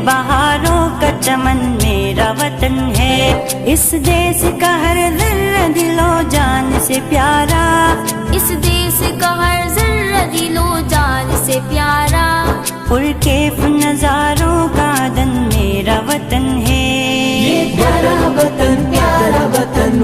بہاروں کا چمن میرا وطن ہے، اس دیس کا ہر ذرہ دل و جان سے پیارا، اس دیس کا ہر ذرہ دل و جان سے پیارا، پرکیف نظاروں کا دن میرا وطن ہے، یہ پیارا وطن میرا وطن